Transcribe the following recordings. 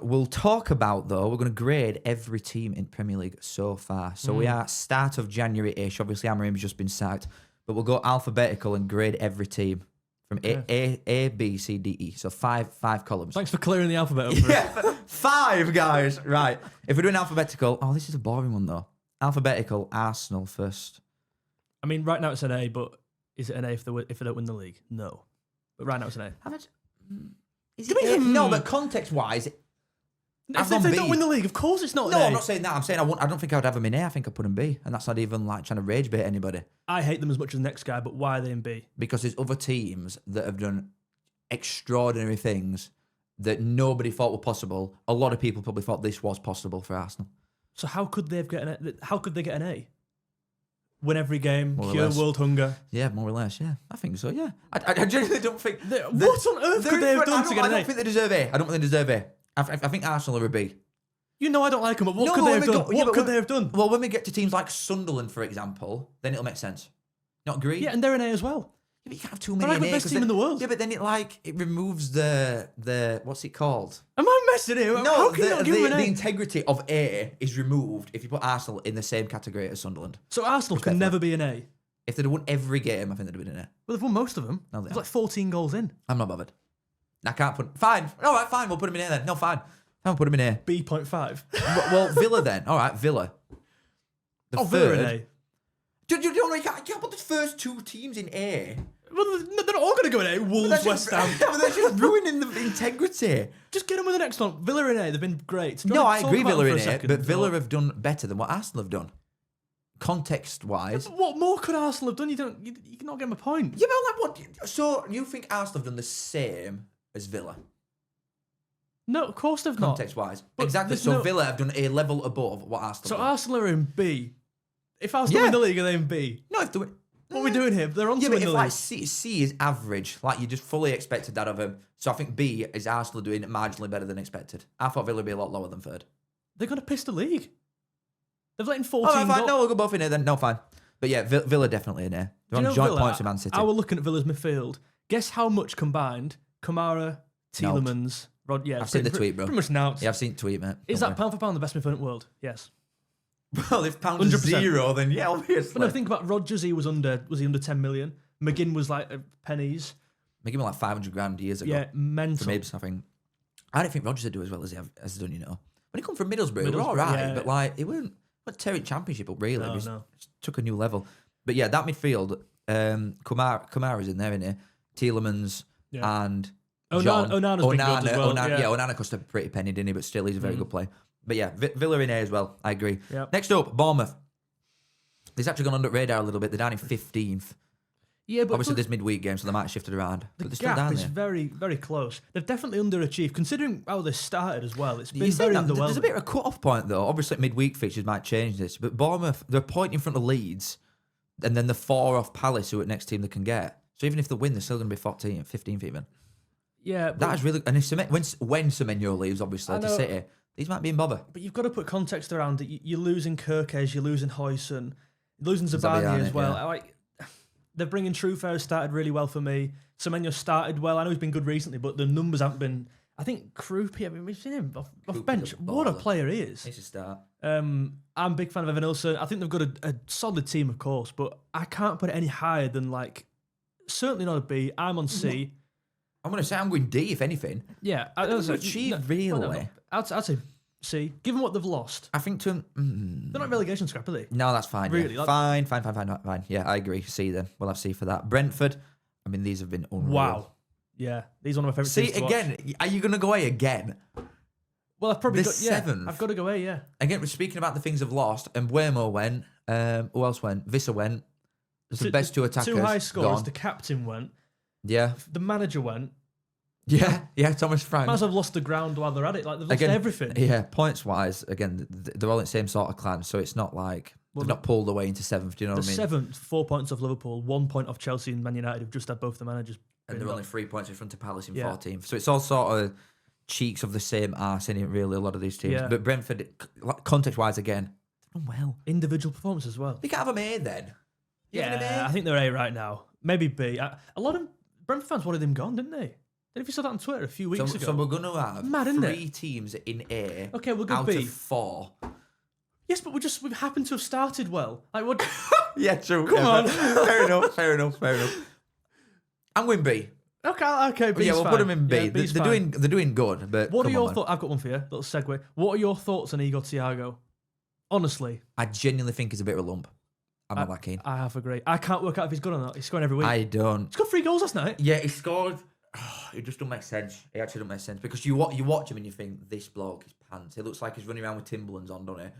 we'll talk about, though, we're going to grade every team in Premier League so far. So we are start of January-ish. Obviously, Amorim's just been sacked. But we'll go alphabetical and grade every team from A, B, C, D, E. So five columns. Thanks for clearing the alphabet up for us. 5, guys. Right. If we're doing alphabetical... Oh, this is a boring one, though. Alphabetical, Arsenal first. I mean, right now it's an A, but is it an A if they don't win the league? No. But right now it's an A. How much... Is it no, but context-wise... If they don't win the league, of course it's not an A. No, I'm not saying that. I'm saying I don't think I would have them in A. I think I'd put them B. And that's not even like trying to rage bait anybody. I hate them as much as the next guy, but why are they in B? Because there's other teams that have done extraordinary things that nobody thought were possible. A lot of people probably thought this was possible for Arsenal. So how could they get an A? Win every game, cure world hunger. Yeah, more or less. Yeah, I think so. Yeah, I genuinely don't think. What on earth could they have done to get an A? I don't think they deserve A. I don't think they deserve A. I think Arsenal are a B. You know I don't like them, but what could they have done? What could they have done? Well, when we get to teams like Sunderland, for example, then it'll make sense. Not agree? Yeah, and they're an A as well. Yeah, but you can't have too many. They're like the best team in the world. Yeah, but then it removes the what's it called? Am I messing here? No, how can you not give them an A? The integrity of A is removed if you put Arsenal in the same category as Sunderland. So Arsenal can never be an A. If they'd won every game, I think they'd have been in A. Well, they've won most of them. No, there's like 14 goals in. I'm not bothered. I can't put... Fine. All right, fine. We'll put them in A then. No, fine. I'll put them in A. B.5. Well, Villa then. All right, Villa. Villa in A. You can't put the first 2 teams in A. Well, they're not all going to go in A. Wolves, West Ham. But that's just ruining the integrity. Just get them with the next one. Villa in A. They've been great. No, I agree Villa in A, but Villa have done better than what Arsenal have done. Context-wise. Yeah, what more could Arsenal have done? You cannot get them a point. Yeah, but like what? So you think Arsenal have done the same as Villa? No, of course they've not. Context-wise. Exactly. So Villa have done a level above what Arsenal have done. Arsenal are in B. If Arsenal win the league, are they in B? No, if they win... What are we doing here? They're on to win the league. Like C is average. Like you just fully expected that of them. So I think B is Arsenal doing it marginally better than expected. I thought Villa would be a lot lower than 3rd. They're going to piss the league. They've let in 14 goals. Fine. No, we'll go both in there then. No, fine. But yeah, Villa definitely in there. They're on joint points with Man City. I was looking at Villa's midfield. Guess how much combined? Kamara, Tielemans, Rod. Yeah, I've seen the tweet, bro. Pretty much now. Yeah, I've seen the tweet, mate. Is that pound for pound the best midfield in the world? Yes. Well, if pound is 0, then yeah, obviously. But no, think about Rodgers. Was he under 10 million? McGinn was like pennies. McGinn was like 500 grand years ago. Yeah, mental. Maybe something. I don't think Rodgers would do as well as he has done. You know, when he come from Middlesbrough, we're all right, but like it wouldn't tear it championship up really. No. Just took a new level. But yeah, that midfield, Kamara's in there, isn't he? Tielemans and John. Onana's been good as well. Onana cost a pretty penny, didn't he? But still, he's a very good player. But yeah, Villa in A as well. I agree. Yep. Next up, Bournemouth. They've actually gone under the radar a little bit. They're down in 15th. Yeah, but obviously there's midweek games, so they might have shifted around. The but they're still gap down is there. very, very close. They've definitely underachieved, considering how they started as well. It's been very underwhelming. There's a bit of a cut-off point, though. Obviously, midweek fixtures might change this, but Bournemouth, they're a point in front of Leeds, and then the 4 off Palace, who are the next team they can get. So even if they win, they're still going to be 15th even. Yeah, that is really. And if when Semenyo leaves, obviously to City, these might be in bother. But you've got to put context around it. You're losing 𝗬𝗏𝗃, you're losing 𝗬𝗏𝗃, you're losing Zabani as well. Yeah. They're bringing 𝗏𝗏𝗃 started really well for me. Semenyo started well. I know he's been good recently, but the numbers haven't been. I think Krupi, I mean, we've seen him off bench. What a player he is. He's a start. I'm a big fan of Evan Ilson. I think they've got a solid team, of course, but I can't put it any higher than certainly not a B. I'm on C. I'm going to say I'm going D, if anything. Yeah. Really? I'd say C. Given what they've lost. I think to... They're not relegation scrap, are they? No, that's fine. Really? Yeah. Fine. Yeah, I agree. C then. We'll have C for that. Brentford. I mean, these have been unreal. Wow. Yeah. These are one of my favourite teams to again, watch. Are you going to go A again? Well, I've probably got... 7th. Yeah, I've got to go A, yeah. Again, we're speaking about the things they've lost, and 𝗬𝗏𝗀 went. Who else went? Vissa went. It's the best 2 attackers. 2 high scores. Gone. The captain went. Yeah. The manager went. Yeah, Thomas Frank. Might as well have lost the ground while they're at it. They've lost everything. Yeah, points-wise, again, they're all in the same sort of clan, so it's not like they've not pulled away into 7th, do you know what I mean? The 7th, 4 points off Liverpool, 1 point off Chelsea and Man United have just had both the managers. And they're only 3 points in front of Palace in 14th. So it's all sort of cheeks of the same arse, isn't it, really, a lot of these teams. Yeah. But Brentford, context-wise, again, they've done well. Individual performance as well. They can't have them A then. I think they're A right now. Maybe B. A lot of Brentford fans wanted him gone, didn't they? If you saw that on Twitter a few weeks ago. So we're going to have Mad, isn't 3 teams in A. Okay, we're good out B. of 4. Yes, but we've happened to have started well. Like what? Yeah, true. Come on. Fair enough. I'm going B. Okay, B's Yeah, we'll fine. put them in B. Yeah, B's they're fine. doing good, but What are your on, thoughts? I've got one for you. Little segue. What are your thoughts on 𝗕𝗏𝗂𝗧? Honestly, I genuinely think he's a bit of a lump. I'm not that keen. I have agreed. I can't work out if he's good or not. He's scoring every week. I don't. He's got 3 goals last night. Yeah, he scored. It just don't make sense. It actually don't make sense because you watch him and you think this bloke is pants. He looks like he's running around with Timberlands on, doesn't he?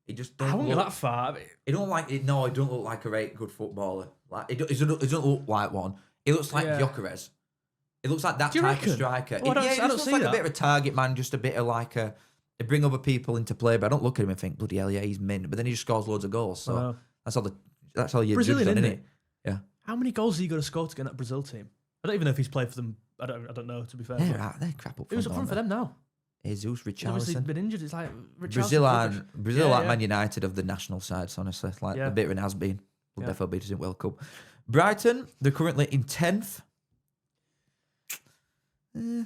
He just don't. I won't look, go that far. He don't like it. No, he don't look like a right good footballer. Like he doesn't look like one. He looks like 𝗕𝗏𝗂𝗧𝗏. It looks like that Do you type reckon? of striker. Oh, I He don't looks see like that. a bit of a target man, just a bit of like a. They bring other people into play, but I don't look at him and think, bloody hell, yeah, he's mint. But then he just scores loads of goals. So that's all you're Brazilian, judged on, isn't isn't it? Yeah. How many goals has he got to score to get in that Brazil team? I don't even know if he's played for them. I don't know, to be fair. They're crap up front. He was up front for them now. Jesus, He's obviously Richarlison. been injured. It's like Brazil Richarlison, like Man United of the national sides, honestly. Like a bit of an has-been. Will definitely beat us in World Cup. Brighton, they're currently in 10th.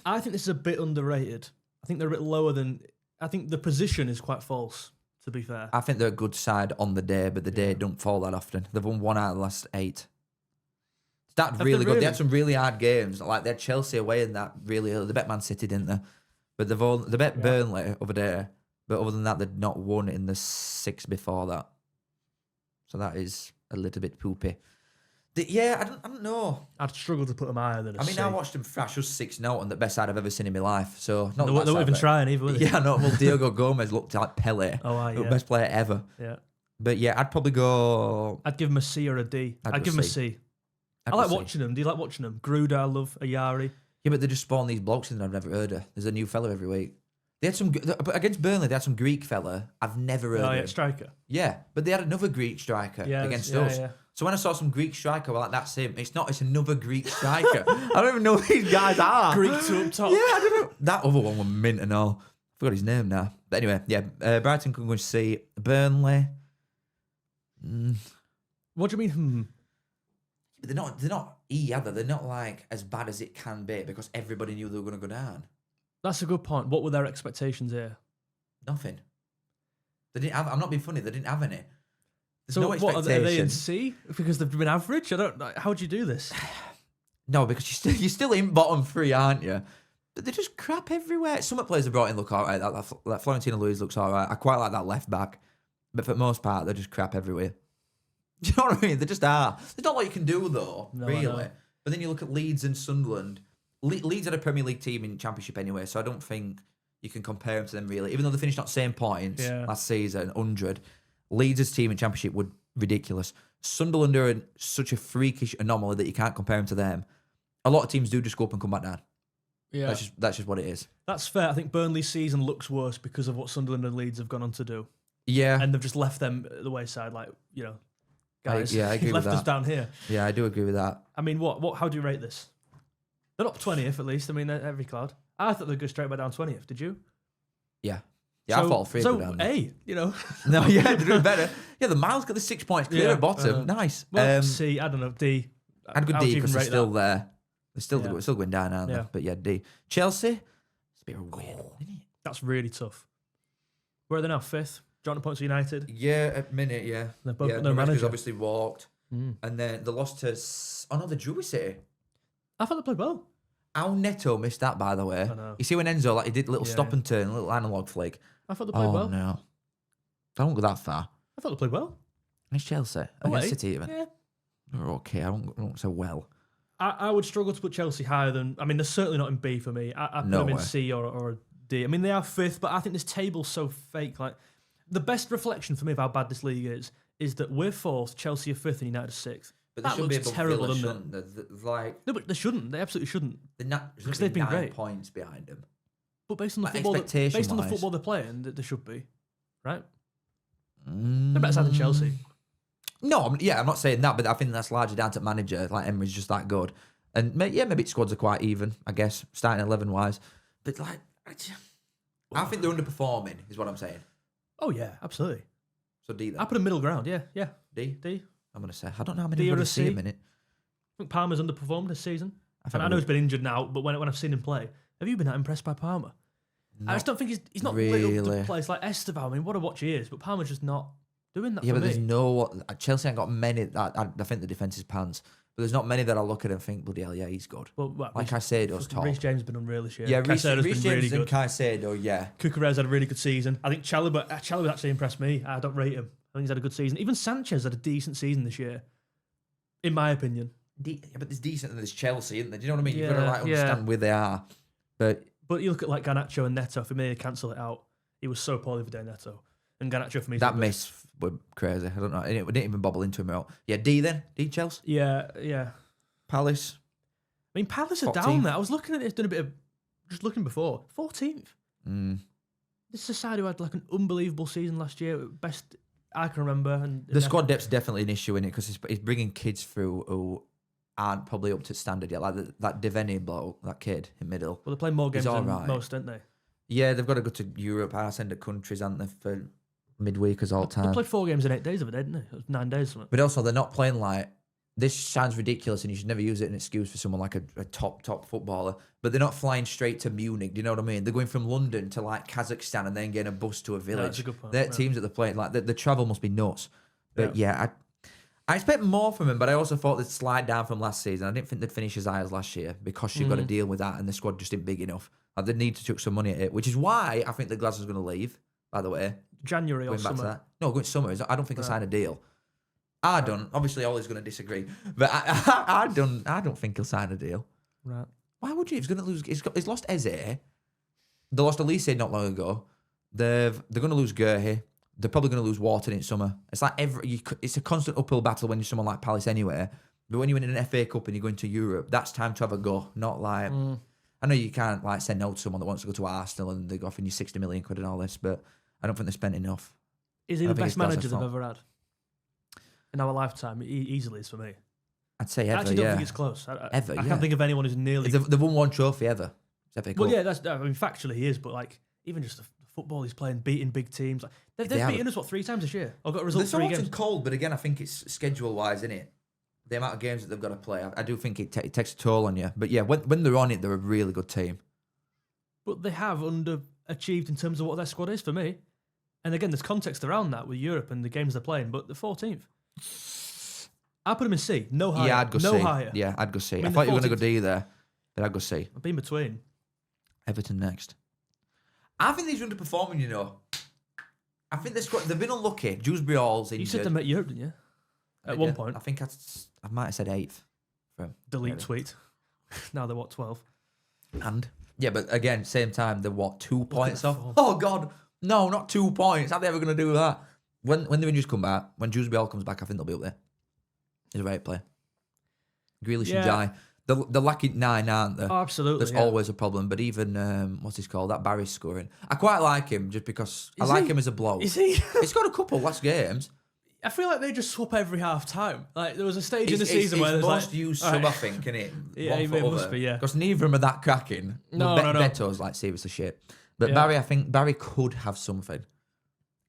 I think this is a bit underrated. I think they're a bit lower than... I think the position is quite false, to be fair. I think they're a good side on the day, but the day don't fall that often. They've won 1 out of the last 8. That's really good. They had some really hard games. Like they had Chelsea away in that really early. They bet Man City, didn't they? But they bet Burnley over there. But other than that, they'd not won in the 6 before that. So that is a little bit poopy. I don't know. I'd struggle to put them higher than a C. I watched them thrash us 6-0 on the best side I've ever seen in my life. So not they weren't even trying either, were they? Yeah, no. Well, Diego Gomez looked like Pele. Oh, Best player ever. Yeah. But yeah, I'd probably go. I'd give him a C or a D. I'd give him a C. I like watching them. Do you like watching them? Gruda, I love. 𝗖𝗏𝗄𝗏. Yeah, but they just spawn these blokes in that I've never heard of. There's a new fella every week. They had some but against Burnley. They had some Greek fella I've never heard of. Yeah, striker. Yeah, but they had another Greek striker against us. Yeah. So when I saw some Greek striker, well, like that's him. It's not. It's another Greek striker. I don't even know who these guys are. Greek to up top. Yeah, I don't know. That other one was mint and all. I forgot his name now. But anyway, yeah, Brighton can go and see Burnley. What do you mean? They're not either. They're not like as bad as it can be because everybody knew they were going to go down. That's a good point. What were their expectations here? Nothing. They didn't have. I'm not being funny. They didn't have any. There's So no what are expectation. they in C because they've been average? I don't. How would you do this? No, because you're still in bottom 3, aren't you? But they're just crap everywhere. Some of the players they brought in look all right. That Florentino Luis looks all right. I quite like that left back. But for the most part, they're just crap everywhere. Do you know what I mean? They just are. There's not a lot you can do, though, really. But then you look at Leeds and Sunderland. Leeds had a Premier League team in Championship anyway, so I don't think you can compare them to them, really. Even though they finished on the same points last season, 100, Leeds' team in Championship were ridiculous. Sunderland are such a freakish anomaly that you can't compare them to them. A lot of teams do just go up and come back down. Yeah, that's just what it is. That's fair. I think Burnley's season looks worse because of what Sunderland and Leeds have gone on to do. Yeah. And they've just left them at the wayside, like, guys, I agree you've with left us that. down here. Yeah, I do agree with that. I mean, how do you rate this? They're not 20th, at least. I mean, every cloud. I thought they'd go straight back down 20th. Did you? Yeah. Yeah, I thought 3 would go down. A, No, yeah, they're doing better. Yeah, the Miles got the 6 points clear at bottom. Nice. Well, C, I don't know, D. I'd go D because they're still there. They're still going down, aren't they? Yeah. But yeah, D. Chelsea, it's a bit weird, isn't it? That's really tough. Where are they now? 5th? Joint points to United? Yeah, at minute, yeah. They're both yeah, no manager. Obviously walked. And then they lost to... they drew with City. I thought they played well. How Neto missed that, by the way. I know. You see when Enzo, he did a little stop and turn, a little analog flick. I thought they played well. No. I won't go that far. I thought they played well. It's Chelsea. Against City, even. Yeah. They're okay. I won't say well. I would struggle to put Chelsea higher than... I mean, they're certainly not in B for me. I put them in C or a D. I mean, they are 5th, but I think this table's so fake. Like, the best reflection for me of how bad this league is that we're 4th, Chelsea are 5th, and United are 6th. But that looks terrible, doesn't it? No, but they shouldn't. They absolutely shouldn't. Because they've been 9 points behind them. But based on the football they're playing, they should be, right? They're better side than Chelsea. No, I'm not saying that, but I think that's largely down to manager. Like Emery's just that good, and maybe its squads are quite even. I guess starting 11 wise, but I think they're underperforming. Is what I'm saying. Oh yeah, absolutely. So D. Then. I put a middle ground. Yeah. D. D. I'm gonna say I don't know how many D or I'm a gonna see C? a minute. I think Palmer's underperformed this season. And I know he's been injured now, but when I've seen him play, have you been that impressed by Palmer? I just don't think he's not really lit up to play. It's like 𝗬𝗏𝗂. I mean, what a watch he is, but Palmer's just not doing that. Yeah, for but me. there's no Chelsea ain't got many. I think the defense is pants, but there's not many that I look at and think, bloody hell, yeah, he's good. Well, like Caicedo's top. Reece James has been unreal this year. Yeah, Reece Caicedo's James been really good. and Caicedo, yeah. 𝗬𝗏𝗄𝗃's had a really good season. I think 𝗕𝗏𝗄𝗃's actually impressed me. I don't rate him. I think he's had a good season. Even Sanchez had a decent season this year, in my opinion. Yeah, but there's decent and there's Chelsea, isn't there? Do you know what I mean? Yeah, You've got to understand where they are. But you look at like Garnacho and Neto. For me, they cancel it out. He was so poorly for Neto. And Garnacho for me. That miss was crazy. I don't know. We didn't even bobble into him at all. Yeah, D then? D Chelsea? Yeah. Palace? I mean, Palace are 14th. down there. I was looking at this, doing a bit of just looking before. 14th. This is a side who had like an unbelievable season last year. Best I can remember. And the squad depth's definitely an issue in it because he's bringing kids through who aren't probably up to standard yet. Like that Devaney bloke, that kid in middle. Well, they're playing more games than most, aren't they? Yeah, they've got to go to Europe, send the countries, aren't they, for midweekers all time. They played 4 games in 8 days of it, didn't they? It was 9 days. Something. But also, they're not playing like... This sounds ridiculous and you should never use it as an excuse for someone like a top footballer, but they're not flying straight to Munich, do you know what I mean? They're going from London to like Kazakhstan and then getting a bus to a village. That's a good point, Their teams that they're playing, like the travel must be nuts. But I expect more from him, but I also thought they'd slide down from last season. I didn't think they'd finish as high as last year because you've got to deal with that and the squad just isn't big enough. Like, they need to chuck some money at it, which is why I think the Glasgow's going to leave, by the way. January or going back summer? To that. No, going to summer. I don't think they'll sign a deal. I don't. Obviously, Ollie's going to disagree, but I don't think he'll sign a deal. Right? Why would you? He's going to lose. He's lost 𝗬𝗍𝗂. They lost 𝗬𝗍𝗂 not long ago. They're going to lose 𝗬𝗍𝗂. They're probably going to lose Wharton in summer. It's like it's a constant uphill battle when you're someone like Palace anyway. But when you win an FA Cup and you're going to Europe, that's time to have a go. Not like I know you can't like send out to someone that wants to go to Arsenal and they're offering you 60 million quid and all this, but I don't think they spent enough. Is he the best manager they've ever had in our lifetime? He easily is for me. I'd say ever. I actually don't think it's close. I can't think of anyone who's nearly. They've won one trophy ever. FA Cup. Well, yeah, factually he is, but like even just the football he's playing, beating big teams. Like, they've beaten us 3 times this year. I've got a result. They're 3 games. cold, but again, I think it's schedule wise, isn't it? The amount of games that they've got to play, I do think it takes a toll on you. But yeah, when they're on it, they're a really good team. But they have underachieved in terms of what their squad is for me. And again, there's context around that with Europe and the games they're playing. But they're 14th. I put them in C. No higher. Yeah, I'd go no C. higher. Yeah, I'd go C. I thought you were going to go D there, but I'd go C. I've been between. Everton next. I think these are underperforming, you know. I think they've been unlucky. Dewsbury Hall's injured. You said they met Europe, didn't you? At one point. I think I might have said 8th. Delete tweet. Now they're 12? And yeah, but again, same time, they're 2 points off? Oh God, no, not 2 points. How are they ever going to do that? When the injuries come back, when Dewsbury Hall comes back, I think they'll be up there. He's a great player. Grealish and Jai. They're lacking 9, aren't they? Oh, absolutely. That's always a problem. But even, what's his called? That Barry's scoring. I quite like him just because I like him as a bloke. Is he? He's got a couple last games. I feel like they just swap every half time. Like there was a stage in the season where there's most like used sub, I think, isn't it? Yeah, it must be. Yeah, because neither of them are that cracking. No. Beto's like seriously shit. But Barry, I think Barry could have something.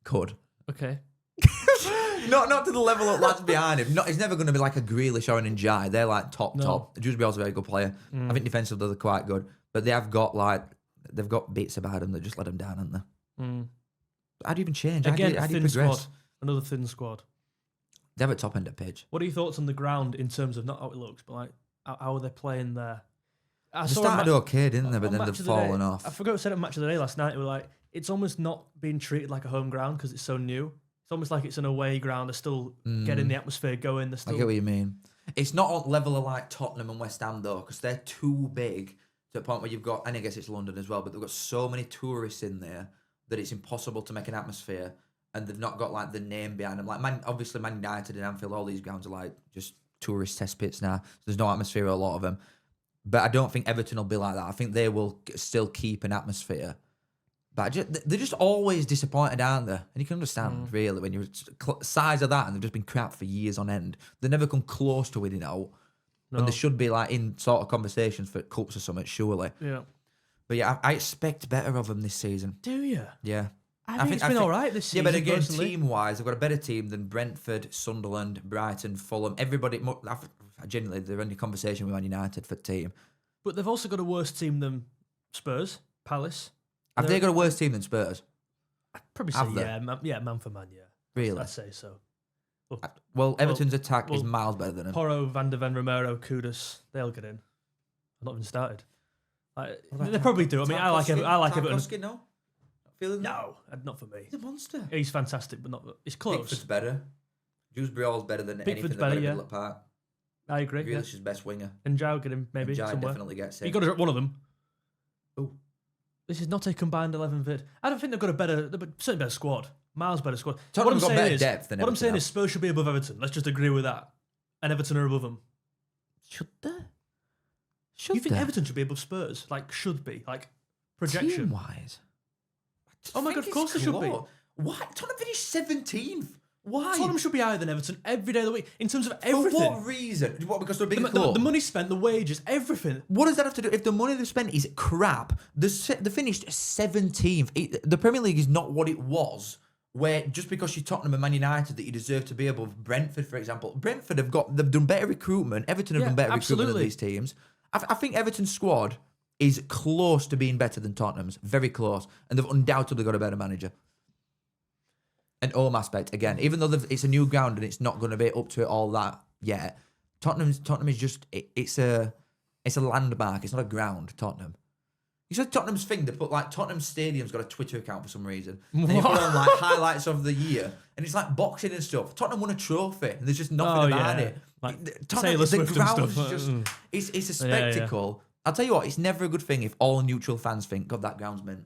Could. Okay. Not to the level of lads behind him. He's never going to be like a Grealish or an Njai. They're like top. Dewsbury Hall's a very good player. I think defensively they're quite good, but they've got bits about them that just let them down, haven't they? How do you even change? Again, how do you thin progress? squad. Another thin squad. They have a top end of pitch. What are your thoughts on the ground in terms of not how it looks, but like how are they playing there? They started okay, didn't they? But then they've fallen off. I forgot to say at Match of the Day last night. We were like, it's almost not being treated like a home ground because it's so new. It's almost like it's an away ground. They're still getting the atmosphere going. I get what you mean. It's not on level of like Tottenham and West Ham though, because they're too big to the point where you've got, and I guess it's London as well, but they've got so many tourists in there that it's impossible to make an atmosphere. And they've not got like the name behind them. Like obviously Man United and Anfield, all these grounds are like just tourist test pits now. So there's no atmosphere at a lot of them. But I don't think Everton will be like that. I think they will still keep an atmosphere. But they're just always disappointed, aren't they? And you can understand really when you're size of that and they've just been crap for years on end. They never come close to winning out. No. And they should be like in sort of conversations for cups or something, surely. Yeah. But yeah, I expect better of them this season. Do you? Yeah. I think it's been all right this season. Yeah, but again, personally. team-wise, they've got a better team than Brentford, Sunderland, Brighton, Fulham. Everybody, genuinely, they're in a conversation with Man United for team. But they've also got a worse team than Spurs, Palace. Have they got a worse team than Spurs? I'd probably say man for man, yeah. Really? I'd say so. Well, Everton's attack is miles better than him. Porro, Van der Ven, Romero, Kudus, they'll get in. I've not even started. They probably do. I mean, I like Everton. No? Feeling No, not for me. He's a monster. He's fantastic, but not. It's close. Pickford's better. Dewsbury's better than anything better, they've yeah. got at Park. I agree. Grealish's best winger. And Joe get him maybe Jai somewhere. definitely gets it. You got to drop one of them. Oh, this is not a combined 11 vid. I don't think they've got certainly better squad. Miles better squad. Tottenham's got better depth than What I'm Everton saying have. is Spurs should be above Everton. Let's just agree with that. And Everton are above them. Should they? You think Everton should be above Spurs? Like, should be. Like, projection. Team-wise? Oh my God, of course they should be. Why? Tottenham finished 17th. Why? Tottenham should be higher than Everton every day of the week in terms of everything. For what reason? What, because they're a bigger club? The money spent, the wages, everything. What does that have to do? If the money they've spent is crap, they finished 17th. The Premier League is not what it was, where just because you're Tottenham and Man United that you deserve to be above Brentford, for example. Brentford they've done better recruitment. Everton have done better recruitment than these teams. I think Everton's squad is close to being better than Tottenham's, very close, and they've undoubtedly got a better manager. And home aspect again, even though it's a new ground and it's not going to be up to it all that yet. Tottenham is just it's a landmark. It's not a ground. Tottenham. You said Tottenham's thing. They put like Tottenham Stadium's got a Twitter account for some reason. And you put on like highlights of the year, and it's like boxing and stuff. Tottenham won a trophy, and there's just nothing about it. Like Tottenham, the ground's just it's a spectacle. I'll tell you what, it's never a good thing if all neutral fans think, God, that ground's mint.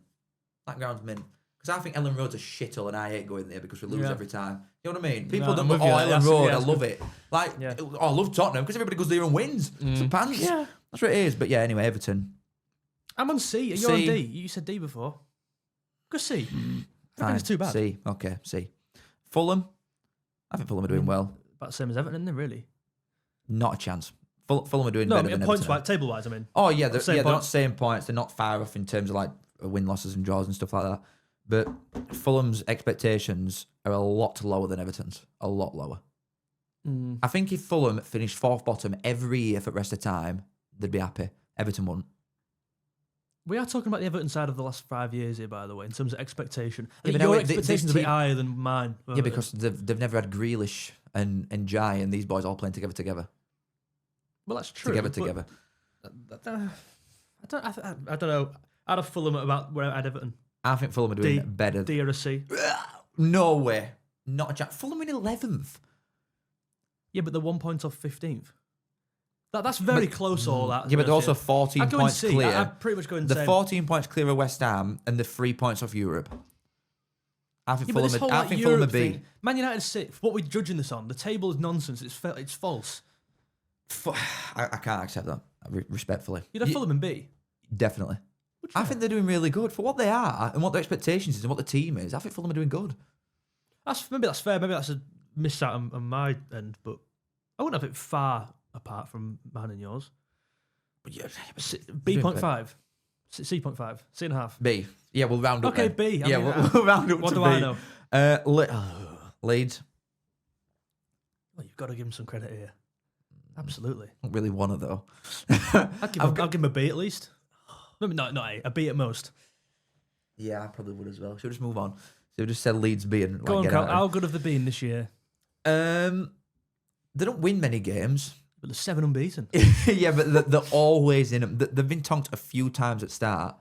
That ground's mint. Because I think Ellen Road's a shithole and I hate going there because we lose every time. You know what I mean? People don't go, Ellen Road, I love it. Like, I love Tottenham because everybody goes there and wins. Some pants. Yeah. That's what it is. But yeah, anyway, Everton. I'm on C. You're on D. You said D before. Go C. I don't think it's too bad. C. Okay, C. Fulham. I think Fulham are doing well. About the same as Everton, isn't it, really? Not a chance. Fulham are doing better than points Everton. wise, table wise, I mean. Oh, yeah. They're not same points. They're not far off in terms of like win losses and draws and stuff like that. But Fulham's expectations are a lot lower than Everton's. A lot lower. I think if Fulham finished fourth bottom every year for the rest of the time, they'd be happy. Everton wouldn't. We are talking about the Everton side of the last 5 years here, by the way, in terms of expectation. Yeah, your expectations are a bit higher than mine. Yeah, because they've never had Grealish and Jai and these boys all playing together. Well, that's true. Together. I don't know. I'd have Fulham about where I'd Everton. I think Fulham are doing better. D or a C? No way. Not a chance. Fulham in 11th. Yeah, but they're 1 point off 15th. That's very close, all that. Yeah, but they're also 14 points clear. I'd pretty much go in the same. 14 points clear of West Ham and they're 3 points off Europe. I think Fulham are B. Man United is 6th. What are we judging this on? The table is nonsense. It's false. I can't accept that, respectfully. You'd have Fulham in B? Definitely. I think they're doing really good for what they are and what their expectations is and what the team is. I think Fulham are doing good. Maybe that's fair. Maybe that's a miss out on my end, but I wouldn't have it far apart from mine and yours. But yeah, B.5. C.5. C.5. B. Yeah, we'll round up. Okay, then. B. We'll round up. What to do B. I know? Leeds. Well, you've got to give him some credit here. Absolutely. I don't really want it though. I'll give him a B at least. No, not A. A B at most. Yeah, I probably would as well. Should we just move on? So we just said Leeds B and go on, Carl. How good have they been this year? They don't win many games. But they're 7 unbeaten. Yeah, but they're always in them. They've been tonked a few times at start,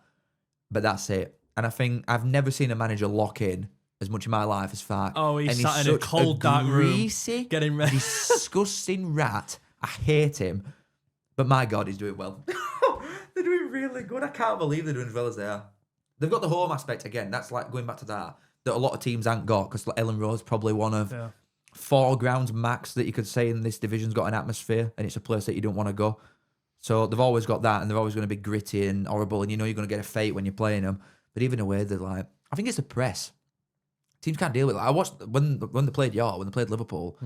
but that's it. And I think I've never seen a manager lock in as much in my life as Farke. Oh, he's sat in a cold, dark room. Greasy, getting ready. Disgusting rat. I hate him. But my God, he's doing well. They're doing really good. I can't believe they're doing as well as they are. They've got the home aspect again. That's like going back to that a lot of teams ain't got, because Ellen Road's probably one of 4 grounds max that you could say in this division's got an atmosphere, and it's a place that you don't want to go. So they've always got that, and they're always going to be gritty and horrible, and you know you're going to get a fate when you're playing them. But even away, they're like, I think it's the press. Teams can't deal with it. I watched when they played York, when they played Liverpool.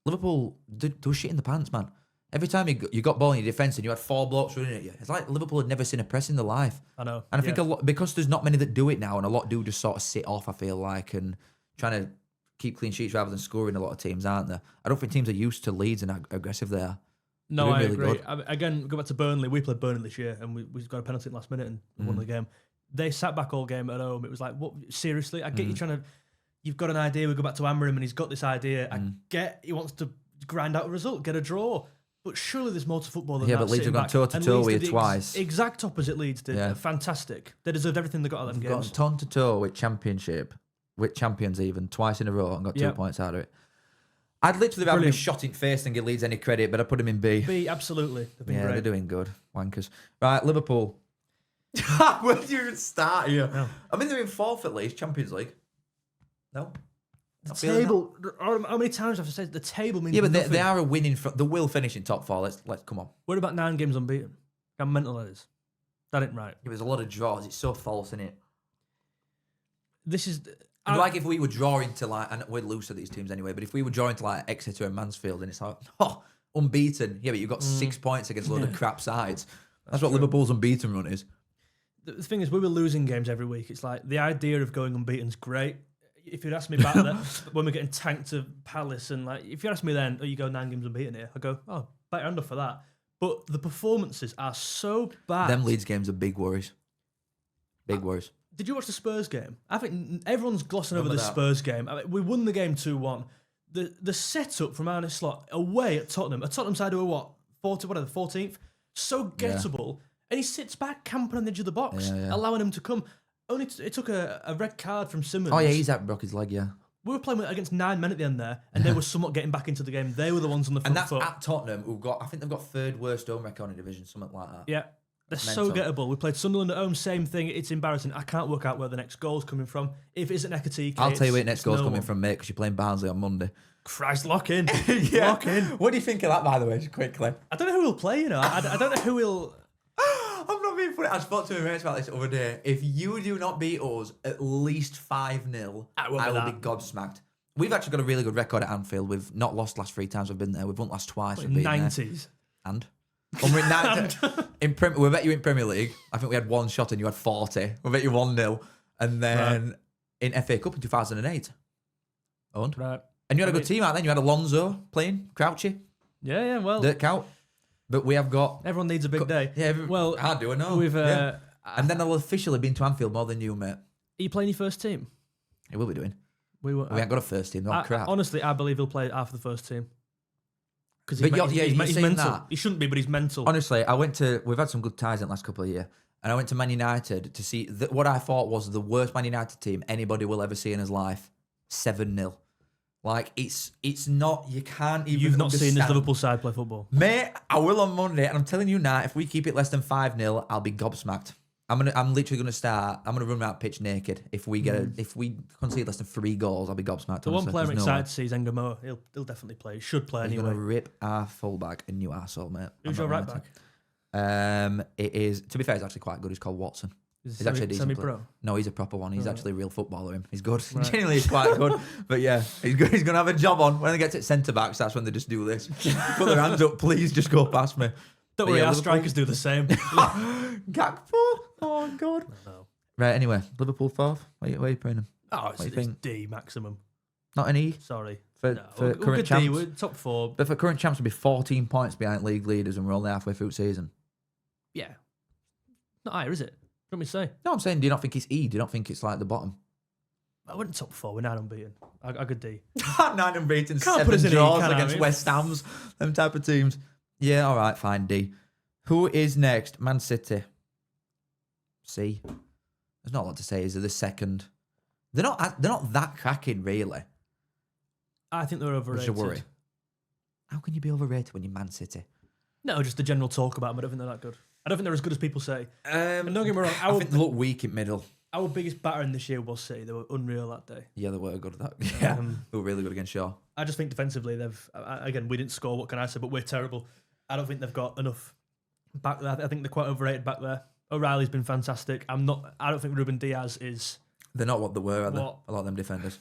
Liverpool, they were shit in the pants, man. Every time you got ball in your defence and you had 4 blokes running at you, it's like Liverpool had never seen a press in their life. I know. And I think a lot, because there's not many that do it now, and a lot do just sort of sit off, I feel like, and trying to keep clean sheets rather than scoring. A lot of teams, aren't there? I don't think teams are used to Leeds and how aggressive they are. No, I agree. Again, go back to Burnley. We played Burnley this year, and we got a penalty in the last minute and won the game. They sat back all game at home. It was like, what? Seriously? I get you trying to. You've got an idea. We go back to Amorim, and he's got this idea. I get he wants to grind out a result, get a draw. But surely there's more to football than that. Yeah, but Leeds have gone toe-to-toe with you twice. Exact opposite Leeds did. Yeah. Fantastic. They deserved everything they got out of them games. Gone toe-to-toe with champions even, twice in a row and got 2 points out of it. I'd literally rather be shot in face than give Leeds any credit, but I put them in B. B, absolutely. They've been great. They're doing good. Wankers. Right, Liverpool. Where do you even start here? No. I mean, they're in 4th at least, Champions League. No? The table. How many times have I said the table means but they are a winning. They will finish in top 4. Let's come on. What about 9 games unbeaten? How mental that is. That ain't right. There's a lot of draws. It's so false, isn't it? This is like if we were drawing to and we're loose at these teams anyway. But if we were drawing to Exeter and Mansfield, and it's like, unbeaten. Yeah, but you've got 6 points against a load of crap sides. That's what Liverpool's unbeaten run is. The thing is, we were losing games every week. It's like the idea of going unbeaten is great. If you'd asked me back then, when we're getting tanked to Palace, and if you asked me then, you go 9 games unbeaten here, I go, better enough for that. But the performances are so bad. Them Leeds games are big worries. Big worries. Did you watch the Spurs game? I think everyone's glossing over the Spurs game. We won the game 2-1. The setup from Arne Slot away at Tottenham, a Tottenham side who are 14th, so gettable, and he sits back camping on the edge of the box, allowing him to come. Only it took a red card from Simmons. Oh yeah, he's out broke his leg. Yeah, we were playing against 9 men at the end there, and they were somewhat getting back into the game. They were the ones on the front foot. And that's at Tottenham, I think they've got 3rd worst home record in division, something like that. Yeah, they're so gettable. We played Sunderland at home, same thing. It's embarrassing. I can't work out where the next goal's coming from. If it isn't 𝗕𝗏𝗄𝗏, I'll tell you where the next goal's coming from, mate, because you're playing Barnsley on Monday. Christ, lock in. Lock in. What do you think of that, by the way, just quickly? I don't know who he'll play, I don't know who he'll... I'm not being funny. I spoke to my mates about this the other day. If you do not beat us at least 5-0, I will be gobsmacked. We've actually got a really good record at Anfield. We've not lost last 3 times we've been there. We've won last twice. In 90s. And? We bet you in Premier League. I think we had 1 shot and you had 40. We bet you 1-0. And then in FA Cup in 2008. Owned. Right. And you had a good team out then. You had Alonso playing, 𝗬𝗏𝗄𝗏. Yeah, well. Dirk Kuyt. But we have got... Everyone needs a big day. Yeah, well, I do, I know. We've, and then I'll officially been to Anfield more than you, mate. Are you playing your first team? He will be doing. We ain't got a first team, crap. Honestly, I believe he'll play half of the first team. Because he's mental. That. He shouldn't be, but he's mental. Honestly, we've had some good ties in the last couple of years. And I went to Man United to see what I thought was the worst Man United team anybody will ever see in his life. 7-0. It's not, you can't even You've not understand. seen this Liverpool side play football. Mate, I will on Monday, and I'm telling you now, if we keep it less than 5-0, I'll be gobsmacked. I'm literally gonna run out pitch naked. If we concede less than 3 goals, I'll be gobsmacked. The one player I'm excited to see is 𝗕𝗏𝗄𝗏. He'll definitely play. He should play anyway. He's gonna rip our fullback a new arsehole, mate. Who's your right back? It is, to be fair, he's actually quite good. He's called Watson. He's actually a decent player. No, he's a proper one. He's actually a real footballer. He's good. Right. Genuinely, he's quite good. But yeah, he's good. He's going to have a job on. When they get to centre backs, that's when they just do this. Put their hands up, please. Just go past me. Don't worry, our strikers do the same. Gakpo. Oh God. No. Right. Anyway, Liverpool 4th. Where are you putting them? Oh, it's D maximum. Not an E. Sorry. For current champs, we're top 4. But for current champs, would be 14 points behind league leaders, and we're only halfway through the season. Yeah. Not higher, is it? What do you want me to say? No, I'm saying, do you not think it's E? Do you not think it's like the bottom? I went top 4. We're 9 unbeaten. I could D. 9 unbeaten, 7 draws against West Ham's, them type of teams. Yeah, all right, fine, D. Who is next? Man City. C. There's not a lot to say. Is it the second? They're not that cracking, really. I think they're overrated. Which is a worry. How can you be overrated when you're Man City? No, just the general talk about them. I don't think they're that good. I don't think they're as good as people say. And don't get me wrong. I think they look weak in middle. Our biggest battering this year was City. They were unreal that day. Yeah, they were good at that. Yeah, they were really good against Shaw. I just think defensively, again, we didn't score. What can I say? But we're terrible. I don't think they've got enough back there. I think they're quite overrated back there. O'Reilly's been fantastic. I don't think Ruben Diaz is. They're not what they were, are they? A lot of them defenders.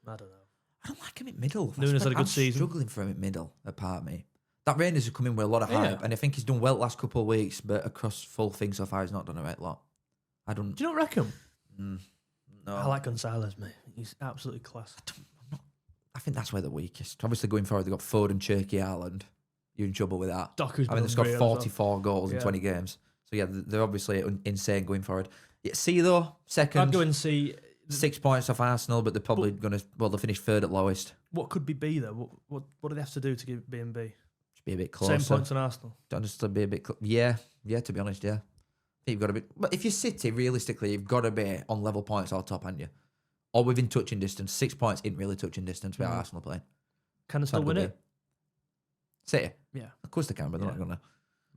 I don't know. I don't like him at middle. Nunes had a good season. Struggling for him at middle, apart me. That Rangers have come in with a lot of hype, Yeah. and I think he's done well the last couple of weeks, but across full thing so far, he's not done a right lot. I don't. Do you not reckon? No. I like Gonzalez, mate. He's absolutely class. I think that's where they're weakest. Obviously, going forward, they've got Foden, 𝗬𝗏𝗀𝗏, Haaland. You're in trouble with that. Doku's I mean, they've scored unreal as 44 goals in 20 games. So, yeah, they're obviously insane going forward. Yeah, see, though, second. I'd go and see. 6 points off Arsenal, but they're probably going to... Well, they'll finish third at lowest. What could be B, though? What do they have to do to give B and B? Should be a bit closer. Same points on Arsenal. Don't just be a bit... Yeah, to be honest, yeah. I think you've got to be... But if you're City, realistically, you've got to be on level points or top, haven't you? Or within touching distance. 6 points isn't really touching distance without Arsenal playing. Can they still win it? City? Yeah. Of course they can, but they're not going to.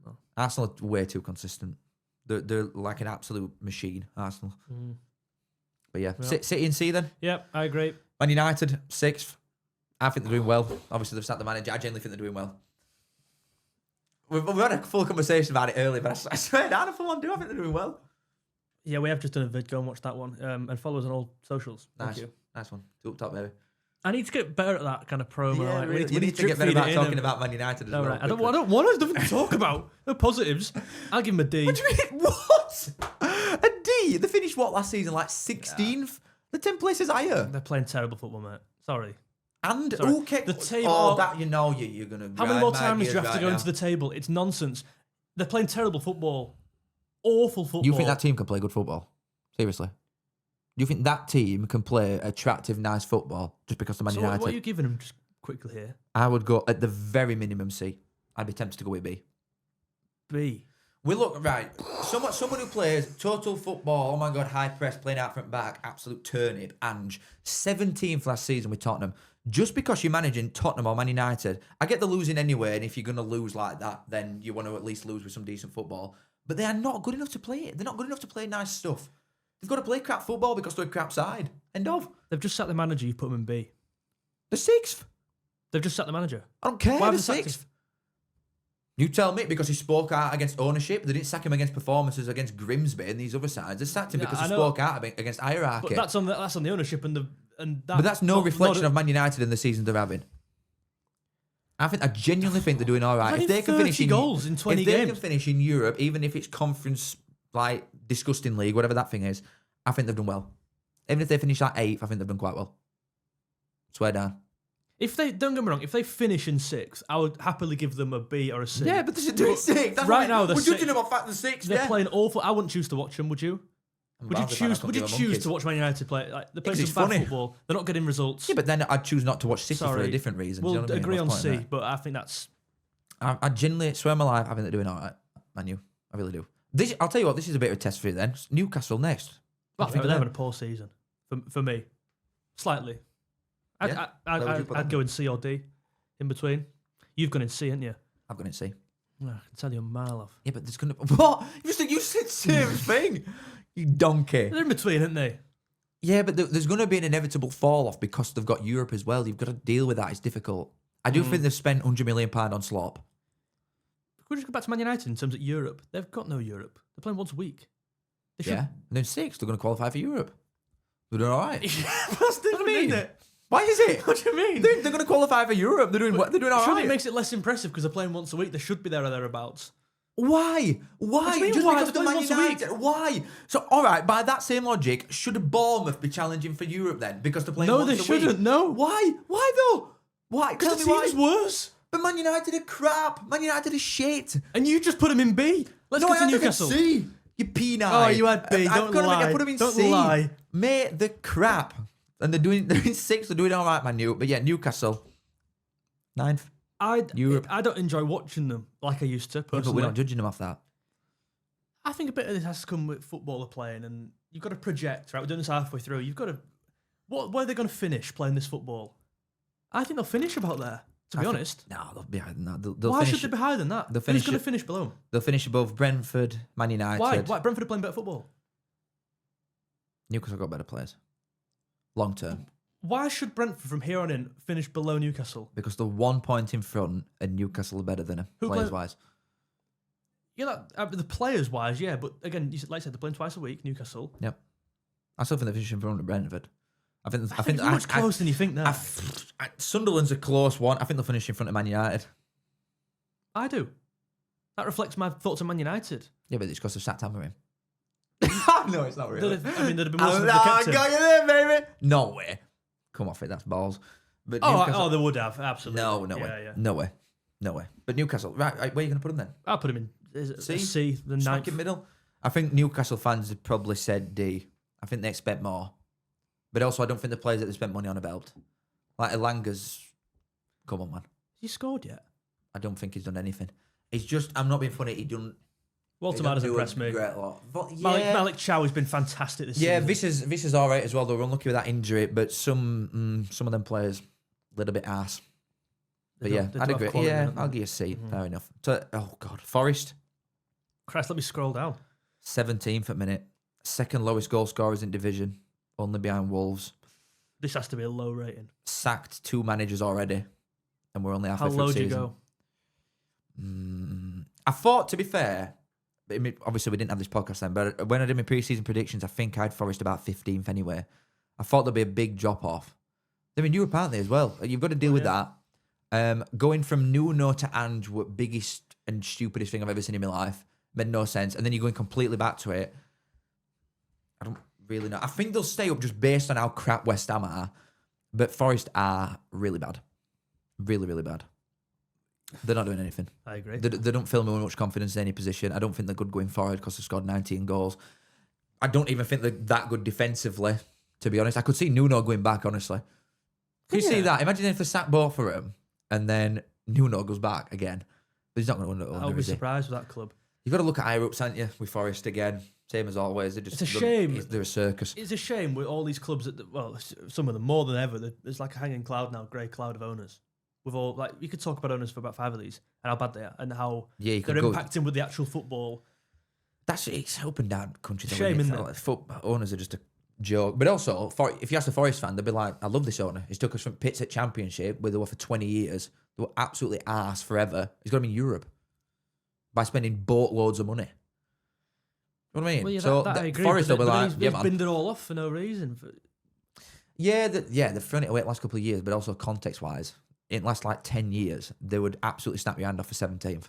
No. Arsenal are way too consistent. They're like an absolute machine, Arsenal. But yeah, City and C then? Yep, I agree. Man United, 6th. I think they're doing well. Obviously, they've sacked the manager. I genuinely think they're doing well. We've had a full conversation about it earlier, but I swear down if I think they're doing well. Yeah, we have just done a vid. Go and watch that one. And follow us on all socials. Thank you. Nice one. Top, baby. I need to get better at that kind of promo. Yeah, like, really. You need to get better about talking about Man United as well. Right. I don't want us to talk about. No positives. I'll give him a D. What do you mean? What? A D? They finished what last season? Like 16th? Yeah. The 10 places higher. They're playing terrible football, mate. Sorry. And who kicked the table? Oh, that you know you're gonna. How many more times do you have to go into the table? It's nonsense. They're playing terrible football. Awful football. You think that team can play good football? Seriously? Do you think that team can play attractive, nice football just because they're Man United? What are you giving them just quickly here? I would go at the very minimum C. I'd be tempted to go with B. B. We look, right, someone who plays total football, oh my God, high press, playing out front back, absolute turnip, and 17th last season with Tottenham. Just because you're managing Tottenham or Man United, I get the losing anyway, and if you're going to lose like that, then you want to at least lose with some decent football. But they are not good enough to play it. They're not good enough to play nice stuff. They've got to play crap football because they're a crap side. End of. They've just sacked the manager, you've put them in B. The 6th. They've just sacked the manager. I don't care. Why The 6th. You tell me, because he spoke out against ownership. They didn't sack him against performances against Grimsby and these other sides. They sacked him because he spoke out against hierarchy. But that's on the ownership but that's no reflection of Man United in the season they're having. I genuinely think they're doing all right. If they can finish goals in 20 games, if they can finish in Europe, even if it's conference like disgusting league, whatever that thing is, I think they've done well. Even if they finish like 8th, I think they've done quite well. Swear down. If they don't get me wrong, if they finish in 6th, I would happily give them a B or a C. Yeah, but they should do it 6th. That's right now, we're judging them on fact the 6th. They're playing awful. I wouldn't choose to watch them. Would you? Would you choose to watch Man United play? Like, they're playing some bad football. They're not getting results. Yeah, but then I'd choose not to watch City for a different reason. We'll agree on C, but I think that's. I genuinely swear my life, I think they're doing all right. Man U, I really do. I'll tell you what. This is a bit of a test for you then. Newcastle next. I think they're having a poor season for me, slightly. I'd go in C or D, in between. You've gone in C, haven't you? I've gone in C. I can tell you a mile off. Yeah, but there's gonna what? You said same thing. You donkey. They're in between, aren't they? Yeah, but there's going to be an inevitable fall off because they've got Europe as well. You've got to deal with that. It's difficult. I do think they've spent £100 million on slop. Could we just go back to Man United in terms of Europe? They've got no Europe. They're playing once a week. Yeah, and then 6th, they're going to qualify for Europe. They're doing all right. What's different, isn't it? Why is it? What do you mean? They're going to qualify for Europe. They're doing all right. Surely it makes it less impressive because they're playing once a week. They should be there or thereabouts. Why? Just because they're Man United? Why? So, all right, by that same logic, should Bournemouth be challenging for Europe then? Because they're playing once a week? No, they shouldn't, no. Why? Why though? Why? Because the team's worse. But Man United are crap. Man United is shit. And you just put them in B. Let's go to Newcastle. C. You peanut. Oh, you had B. Don't lie. I put them in Don't C. lie. Mate, they're crap. And they're in 6th. They're doing all right, Man U. But yeah, Newcastle, 9th. I don't enjoy watching them like I used to, personally. Yeah, but we're not judging them off that. I think a bit of this has to come with football they're playing, and you've got to project, right? We're doing this halfway through. You've got to... Where are they going to finish playing this football? I think they'll finish about there, to be honest. No, they'll be higher than that. Why should they be higher than that? Who's going to finish below them? They'll finish above Brentford, Man United. Why? Brentford are playing better football. Newcastle got better players. Long term. Why should Brentford from here on in finish below Newcastle? Because they're 1 point in front and Newcastle are better than them, players-wise. Yeah, the players-wise, yeah. But again, like I said, they're playing twice a week, Newcastle. Yep. I still think they're finishing in front of Brentford. I think they're much closer than you think now. Sunderland's a close one. I think they'll finish in front of Man United. I do. That reflects my thoughts on Man United. Yeah, but it's because of sacked Amorim. No, it's not really. There'd have been worse if they I kept him. got you there, baby. No way. Come off it, that's balls. But They would have, absolutely. No way. No way. But Newcastle, right, where are you going to put them then? I'll put him in C, the Smack ninth. in middle. I think Newcastle fans have probably said D. I think they expect more. But also, I don't think the players that they spent money on have helped. Like Elanga's, come on, man. Has he scored yet? I don't think he's done anything. It's just, I'm not being funny, he doesn't. Walter Matters impressed me. Great lot. But Malik Chow has been fantastic this season. Yeah, this is all right as well. They were unlucky with that injury, but some of them players, a little bit arse. But I'd agree. Yeah, I'll give you a C. Fair enough. Oh, God. Forest. Christ, let me scroll down. 17th at minute. Second lowest goal scorers in division, only behind Wolves. This has to be a low rating. Sacked 2 managers already, and we're only halfway through the season. How low do you go? I thought, to be fair, obviously we didn't have this podcast then, but when I did my pre-season predictions, I think I had Forest about 15th anyway. I thought there'd be a big drop-off. They're in Europe, aren't they, as well? You've got to deal with that. Going from Nuno to Ange, what biggest and stupidest thing I've ever seen in my life. Made no sense. And then you're going completely back to it. I don't really know. I think they'll stay up just based on how crap West Ham are. But Forest are really bad. Really, really bad. They're not doing anything. I agree. They don't fill me with much confidence in any position. I don't think they're good going forward because they've scored 19 goals. I don't even think they're that good defensively, to be honest. I could see Nuno going back, honestly. Can you see that? Imagine if they sack both of them and then Nuno goes back again. But he's not going to win it. I'll be surprised with that club. You've got to look at higher ups, haven't you, with Forest again. Same as always. It's a shame. They're a circus. It's a shame with all these clubs, some of them more than ever, there's like a hanging cloud now, grey cloud of owners. With all, like, you could talk about owners for about 5 of these and how bad they are and how they're impacting with the actual football. It's up and down countries. Shame, isn't it? Owners are just a joke. But also, if you ask a Forest fan, they'll be like, I love this owner. He's took us from pits at Championship, where they were for 20 years. They were absolutely arse forever. He's got them in Europe by spending boatloads of money. You know what I mean? Well, yeah, so that I agree. Forest will be like, he's binned it all off for no reason. They've thrown it away the last couple of years, but also context-wise, in the last 10 years, they would absolutely snap your hand off for 17th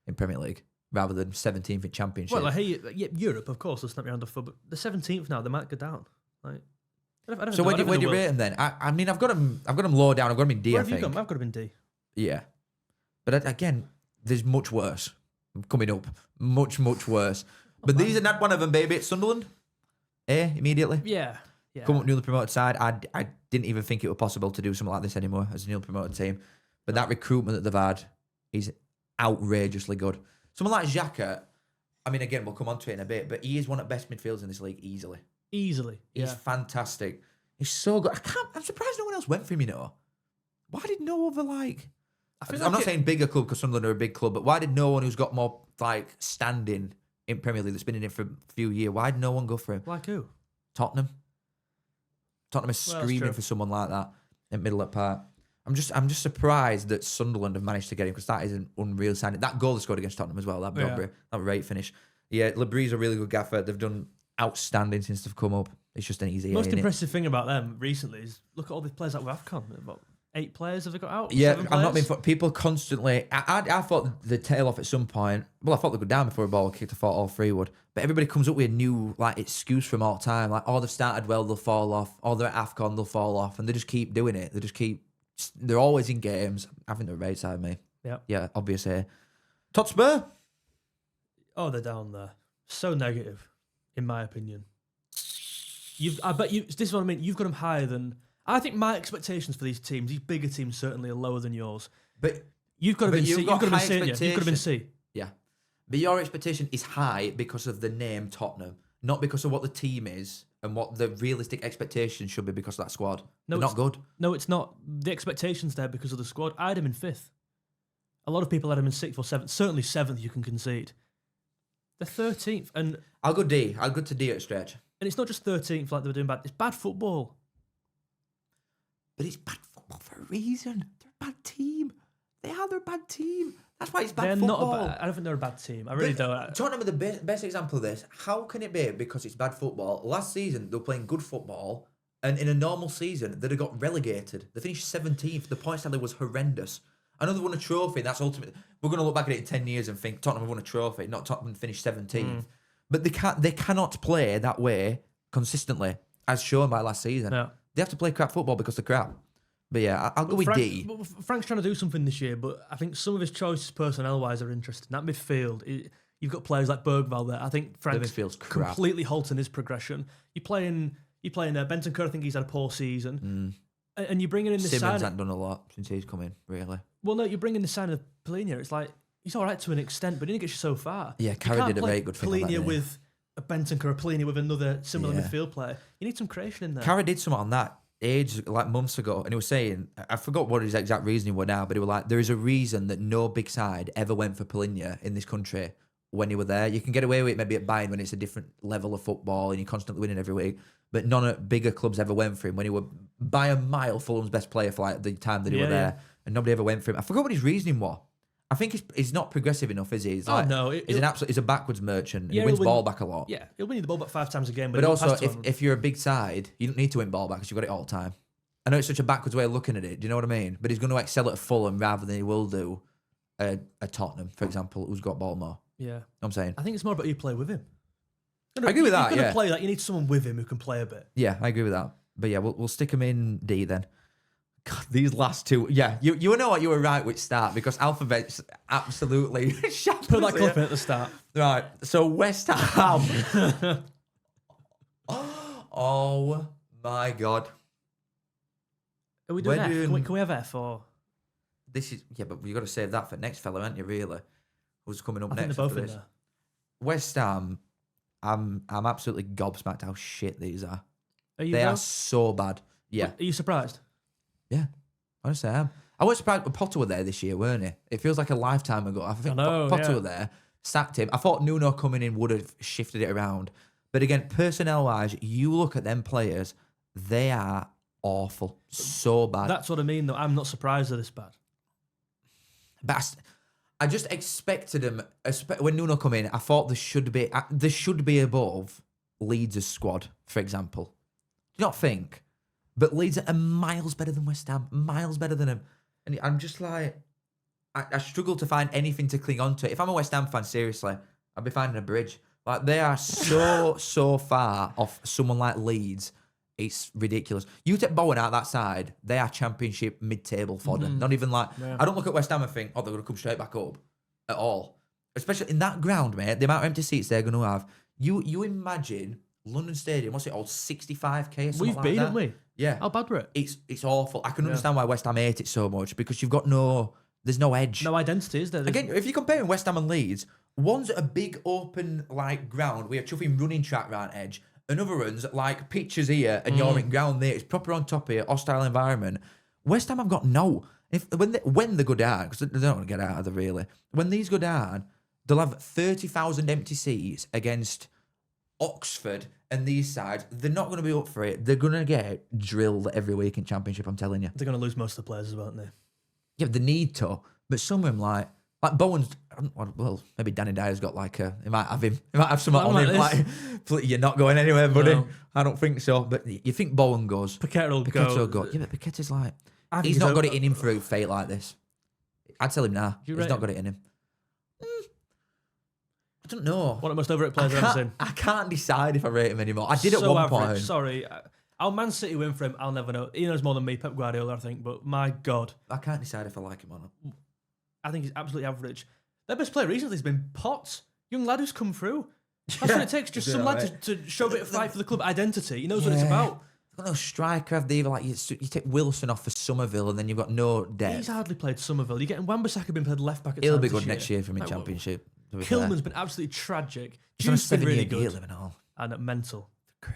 in Premier League rather than 17th in Championship. Well, Europe, of course, they'll snap your hand off for, but the 17th now, they might go down. Like, so where do you rate them then? I mean, I've got them low down. I've got them in D. Where have you got them? I've got them in D. Yeah, but again, there's much worse coming up. Much worse. But these are not one of them, baby. It's Sunderland. Immediately. Yeah. Come up newly promoted side. I didn't even think it was possible to do something like this anymore as a newly promoted team. But that recruitment that they've had is outrageously good. Someone like Xhaka, I mean, again, we'll come on to it in a bit, but he is one of the best midfielders in this league easily. He's fantastic. He's so good. I'm surprised no one else went for him, you know. Why did no other, I'm not saying bigger club because Sunderland are a big club, but why did no one who's got more, standing in Premier League that's been in it for a few years, why did no one go for him? Like who? Tottenham is screaming for someone like that in middle of park. I'm just surprised that Sunderland have managed to get him because that is an unreal signing. That goal they scored against Tottenham as well, that great finish. Yeah, Lebrie's a really good gaffer. They've done outstanding since they've come up. It's just an easy. Most impressive thing about them recently is look at all the players that we've AFCON. About 8 players have they got out? Yeah, I'm not being people constantly. I thought they'd tail off at some point. Well, I thought they'd go down before a ball kicked. I thought all 3 would. But everybody comes up with a new excuse from all time. They've started well, they'll fall off. Or they're at AFCON, they'll fall off, and they just keep doing it. They're always in games. I think they're right side of me. Yeah, obviously. 𝗕𝗏𝗄. Oh, they're down there. So negative, in my opinion. I bet you. This is what I mean. You've got them higher than. I think my expectations for these teams, these bigger teams, certainly are lower than yours. But you've got to be C. You've got to be C. You've got to be C. Yeah, but your expectation is high because of the name Tottenham, not because of what the team is and what the realistic expectations should be because of that squad. No, they're not good. No, it's not. The expectations there because of the squad. I had him in 5th. A lot of people had him in 6th or 7th. Certainly 7th. You can concede. They're 13th, and I'll go D. I'll go to D at a stretch. And it's not just 13th like they were doing bad. It's bad football. But it's bad football for a reason. They're a bad team. They are a bad team. That's why it's bad football. I don't think they're a bad team. I really don't. Tottenham are the best example of this. How can it be because it's bad football? Last season, they were playing good football, and in a normal season, they'd have got relegated. They finished 17th. The points tally was horrendous. I know they won a trophy. That's ultimate. We're going to look back at it in 10 years and think Tottenham have won a trophy, not Tottenham finished 17th. But they cannot play that way consistently, as shown by last season. Yeah. They have to play crap football because they're crap. But yeah, I'll go with D. Frank's trying to do something this year, but I think some of his choices personnel-wise are interesting. That midfield, you've got players like 𝗕𝗏𝗃𝗀𝗀 there. I think Frank's completely halting his progression. You're playing Bentancur. I think he's had a poor season. And you're bringing in this Simmons hasn't done a lot since he's come in, really. Well, no, you're bringing the sign of 𝗕𝗏𝗃𝗀𝗀. It's like, he's all right to an extent, but he didn't get you so far. Yeah, Carrick did a very good thing. 𝗕𝗏𝗃𝗀𝗀𝗃 with a Bentancur, a 𝗕𝗏𝗃𝗀𝗀𝗃 with another similar midfield player. You need some creation in there. Carrick did something on that like months ago, and he was saying, I forgot what his exact reasoning was now, but he was like, there is a reason that no big side ever went for 𝗕𝗏𝗃𝗀𝗀 in this country when he were there. You can get away with it maybe at Bayern when it's a different level of football and you're constantly winning every week, but none of bigger clubs ever went for him when he were by a mile Fulham's best player for like the time that he were there, and nobody ever went for him. I forgot what his reasoning was. I think he's not progressive enough, is he? He's like, he's a backwards merchant. And he wins ball back a lot. Yeah, he'll win you the ball back 5 times a game. But also, if you're a big side, you don't need to win ball back because you've got it all the time. I know it's such a backwards way of looking at it. Do you know what I mean? But he's going to excel at Fulham rather than he will do a Tottenham, for example, who's got ball more. Yeah. You know what I'm saying? I think it's more about you play with him. I agree with that, You're going to play that. You need someone with him who can play a bit. Yeah, I agree with that. But yeah, we'll stick him in D then. God, these last two. Yeah, you know what? You were right with start because 𝗕𝗏𝗃𝗀𝗀's absolutely put that clip in at the start. Right, so West Ham. Oh my God. Are we doing F? Can we have F or? This is but you got to save that for next fella, haven't you? Really, who's coming up I next? think they're both in there. West Ham. I'm absolutely gobsmacked how shit these are. They are so bad. Yeah. Are you surprised? Yeah, honestly, I am. I was surprised Potter were there this year, weren't he? It feels like a lifetime ago. I think Potter were there, sacked him. I thought Nuno coming in would have shifted it around. But again, personnel-wise, you look at them players, they are awful. So bad. That's what I mean, though. I'm not surprised they're this bad. But I just expected them, when Nuno come in, I thought there should be above Leeds' squad, for example. Do you not think? But Leeds are miles better than West Ham, miles better than them. And I'm just like, I struggle to find anything to cling on to. If I'm a West Ham fan, seriously, I'd be finding a bridge. Like, they are so far off someone like Leeds. It's ridiculous. You take Bowen out that side, they are championship mid-table fodder. Not even like, I don't look at West Ham and think, oh, they're going to come straight back up at all. Especially in that ground, mate, the amount of empty seats they're going to have. You imagine London Stadium, what's it all, 65k or something We've been, haven't we? Yeah. How bad were it? It's awful. I can understand why West Ham hate it so much because you've got there's no edge. No identity, is there? Again, if you're comparing West Ham and Leeds, one's a big open like ground with a chuffing running track round edge. Another one's like pitches here and you're in ground there. It's proper on top here, hostile environment. West Ham have got when they go down, because they don't want to get out of there really. When these go down, they'll have 30,000 empty seats against Oxford and these sides. They're not going to be up for it. They're going to get drilled every week in Championship, I'm telling you. They're going to lose most of the players as well, aren't they? Yeah, they need to. But some of them like Bowen's, well, maybe Danny Dyer's got he might have something on him. Like, you're not going anywhere, buddy. No. I don't think so. But you think Bowen goes. Paquetá will go. Yeah, but Paquetá's like, he's not got it in him for a fate like this. I'd tell him now. He's not got it in him. I don't know. One of the most overrated players I've ever seen. I can't decide if I rate him anymore. I did at one point. Sorry. I'll Man City win for him. I'll never know. He knows more than me, Pep Guardiola, I think. But my God. I can't decide if I like him or not. I think he's absolutely average. Their best player recently has been Potts. Young lad who's come through. That's what it takes. Just some lad to show a bit of fight for the club identity. He knows what it's about. Got no striker, have they? Either like you take Wilson off for Somerville, and then you've got no depth. He's hardly played Somerville. You're getting Wan-Bissaka being played left back. He'll be good next year for me Championship. Kilman's been absolutely tragic. He's on a 7-year really deal good and all, and mental. Great.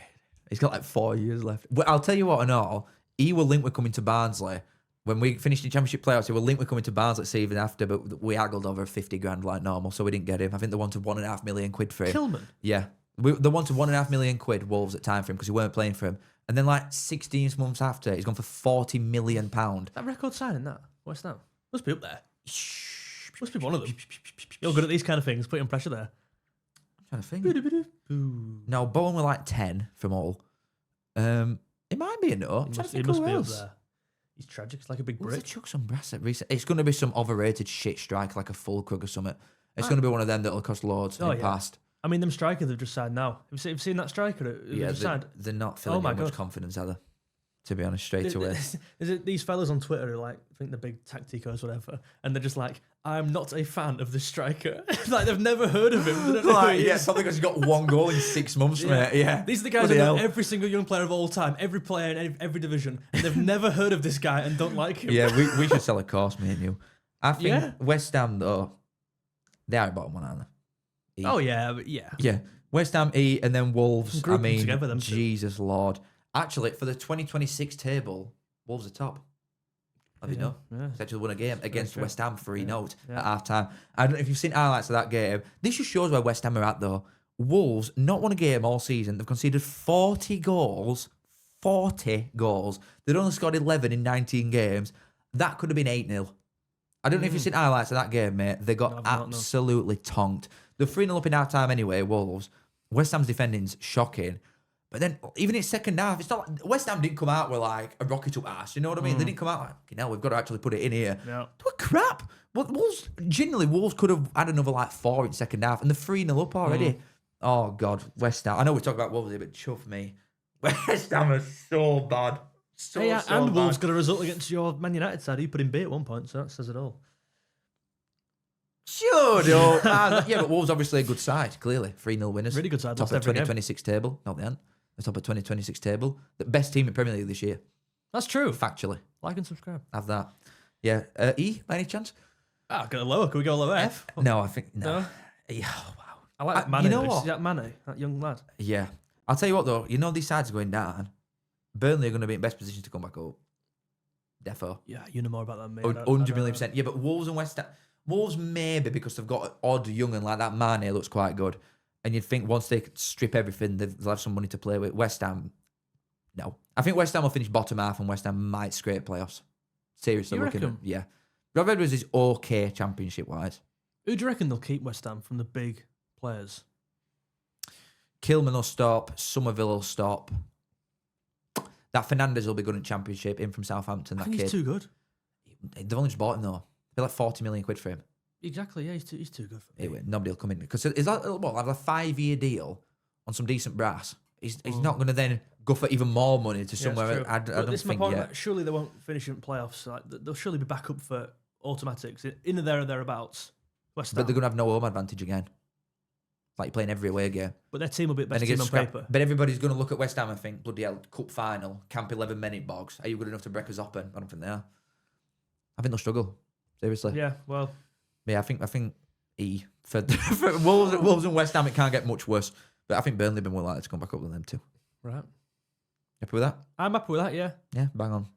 He's got like 4 years left. Well, I'll tell you what and all. He will link with coming to Barnsley. When we finished in Championship playoffs, he will link with coming to Barnsley season after, but we haggled over 50 grand like normal, so we didn't get him. I think they wanted £1.5 million for him. Kilman? Yeah. They wanted £1.5 million, Wolves, at time for him because he weren't playing for him. And then like 16 months after, he's gone for £40 million. That record signing, that? What's that? Must be up there. Must be one of them. You're good at these kind of things, putting pressure there. I'm trying to think. No, Bowen were like 10 from all. It might be a no. He must be up there. He's tragic. It's like a big Who's the brick. chuck some brass at recent? It's going to be some overrated shit striker like a 𝗕𝗏𝗂𝗀𝗆 or something. It's going to be one of them that'll cost loads in the past. I mean, them strikers they've just signed now. Have you seen that striker? Yeah, they're not filling much confidence, are they? To be honest, straight away. Is it these fellas on Twitter who like think they're big tacticos, whatever, and they're just like, I'm not a fan of this striker. Like they've never heard of him. They don't know who he is. Something because he's got 1 goal in 6 months, mate. Yeah. These are the guys who know every single young player of all time, every player in every division, and they've never heard of this guy and don't like him. Yeah, we should sell a course, me and you. I think West Ham though, they are bottom one, aren't they? Oh yeah. West Ham E and then Wolves. Group them together, them two. Jesus Lord. Actually, for the 2026 table, Wolves are top. Let me know. Yeah. They actually won a game against West Ham 3-0 at half time. I don't know if you've seen highlights of that game. This just shows where West Ham are at, though. Wolves not won a game all season. They've conceded 40 goals. 40 goals. They'd only scored 11 in 19 games. That could have been 8-0. I don't know if you've seen highlights of that game, mate. They got absolutely tonked. They're 3-0 up in half time anyway, Wolves. West Ham's defending's shocking. But then, even in second half, it's not like West Ham didn't come out with like a rocket up ass. You know what I mean? They didn't come out like, okay, we've got to actually put it in here. Yeah. They were crap. Wolves could have had another like 4 in second half, and they're 3-0 up already. Oh God, West Ham. I know we talk about Wolves here, but chuff me. West Ham are so bad. So and bad. Wolves got a result against your Man United side. You put in B at one point, so that says it all. Sure, no. Yeah, but Wolves obviously a good side, clearly. 3-0 winners. Really good side. Top of 2026 table. Not the end. The top of 2026 table. The best team in Premier League this year. That's true. Factually. Like and subscribe. Have that. Yeah. E, by any chance? Go lower. Can we go lower? F? No, I think, no. Yeah, oh, wow. I like Mane. You know what? Is that Mane, that young lad? Yeah. I'll tell you what, though. You know these sides are going down. Burnley are going to be in best position to come back up. Defo. Yeah, you know more about that, mate. 100 million%. Yeah, but Wolves and West Ham. Wolves maybe because they've got an odd young and like that Mane looks quite good. And you'd think once they strip everything, they'll have some money to play with. West Ham, no. I think West Ham will finish bottom half and West Ham might scrape playoffs. Seriously, looking at yeah. Rob Edwards is okay championship-wise. Who do you reckon they'll keep West Ham from the big players? Kilman will stop. Somerville will stop. That Fernandes will be good in championship, in from Southampton. That kid. He's too good. They've only just bought him though. They're like 40 million quid for him. Exactly, yeah, he's too good for me. Nobody will come in. Because is that what, like a 5-year deal on some decent brass? He's not going to then go for even more money to somewhere. I don't think yet. Like, surely they won't finish in playoffs. Like, they'll surely be back up for automatics in there or thereabouts. West Ham. But they're going to have no home advantage again. Like you're playing every away game. But their team will be the best team on paper. But everybody's going to look at West Ham and think, bloody hell, cup final, camp 11-minute box. Are you good enough to break us open? I don't think they are. I think they'll struggle. Seriously. Yeah, well. Yeah, I think E. For Wolves and West Ham, it can't get much worse. But I think Burnley have been more likely to come back up than them too. Right. Happy with that? I'm happy with that, yeah. Yeah, bang on.